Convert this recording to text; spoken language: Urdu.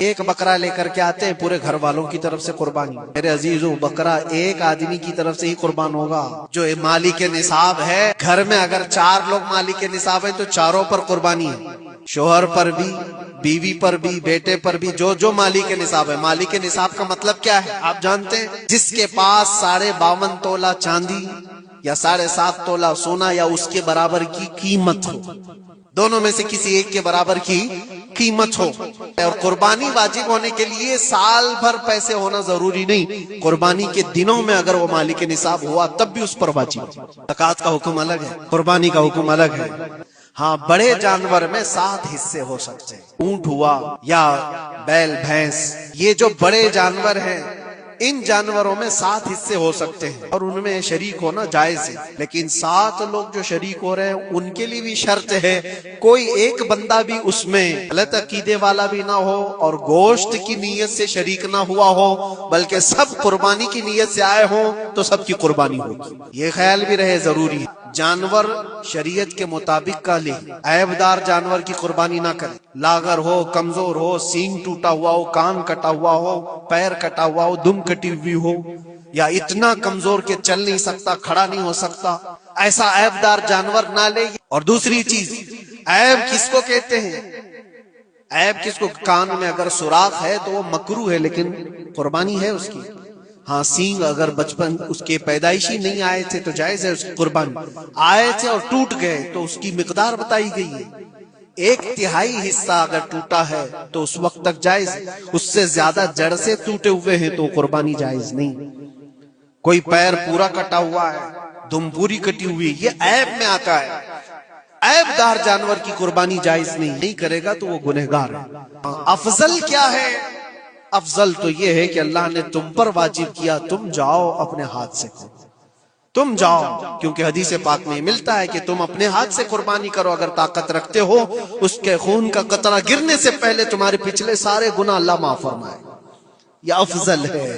ایک بکرا لے کر کے آتے ہیں پورے گھر والوں کی طرف سے قربانی. میرے عزیزو بکرا ایک آدمی کی طرف سے ہی قربان ہوگا. جو مالک نصاب ہے گھر میں اگر 4 لوگ مالک نصاب ہے تو چاروں پر قربانی ہے. شوہر پر بھی، بیوی پر بھی، بیٹے پر بھی، جو مالک نصاب ہے. مالک نصاب کا مطلب کیا ہے آپ جانتے ہیں؟ جس کے پاس 52.5 تولہ چاندی یا 7.5 تولہ سونا یا اس کے برابر کی قیمت ہو. دونوں میں سے کسی ایک کے برابر کی قیمت ہو. اور قربانی واجب ہونے کے لیے سال بھر پیسے ہونا ضروری نہیں. قربانی کے دنوں میں اگر وہ مالک نصاب ہوا تب بھی اس پر واجب. زکوٰۃ کا حکم الگ ہے، قربانی کا حکم الگ ہے. ہاں بڑے جانور میں 7 حصے ہو سکتے ہیں. اونٹ ہوا یا بیل بھینس، یہ جو بڑے جانور ہیں ان جانوروں میں 7 حصے ہو سکتے ہیں اور ان میں شریک ہونا جائز ہے. لیکن 7 لوگ جو شریک ہو رہے ہیں ان کے لیے بھی شرط ہے کوئی ایک بندہ بھی اس میں غلط عقیدے والا بھی نہ ہو اور گوشت کی نیت سے شریک نہ ہوا ہو، بلکہ سب قربانی کی نیت سے آئے ہوں تو سب کی قربانی ہوگی. یہ خیال بھی رہے ضروری ہے. جانور شریعت کے مطابق کا لے، عیب دار جانور کی قربانی نہ کرے. لاغر ہو، کمزور ہو، سینگ ٹوٹا ہوا ہو، کان کٹا ہوا ہو، پیر کٹا ہوا ہو، دم کٹی ہوئی ہو، یا اتنا کمزور کہ چل نہیں سکتا، کھڑا نہیں ہو سکتا، ایسا عیب دار جانور نہ لے. اور دوسری چیز، عیب کس کو کہتے ہیں؟ عیب کس کو؟ کان میں اگر سوراخ ہے تو وہ مکروہ ہے لیکن قربانی ہے اس کی. ہاں سینگ اگر بچپن اس کے پیدائشی نہیں آئے تھے تو جائز ہے اس کی قربانی. آئے تھے اور ٹوٹ گئے تو اس کی مقدار بتائی گئی ہے. 1/3 حصہ اگر ٹوٹا ہے تو اس وقت تک جائز. اس سے زیادہ جڑ سے ٹوٹے ہوئے ہیں تو قربانی جائز نہیں. کوئی پیر پورا کٹا ہوا ہے، دم پوری کٹی ہوئی، یہ عیب میں آتا ہے. عیب دار جانور کی قربانی جائز نہیں کرے گا تو وہ گنہگار ہے. افضل کیا ہے؟ افضل تو یہ ہے کہ اللہ نے تم پر واجب کیا، تم جاؤ اپنے ہاتھ سے کرو. تم جاؤ، کیونکہ حدیث پاک میں ملتا ہے کہ تم اپنے ہاتھ سے قربانی کرو اگر طاقت رکھتے ہو. اس کے خون کا قطرہ گرنے سے پہلے تمہارے پچھلے سارے گناہ اللہ معاف فرمائے. یہ افضل ہے.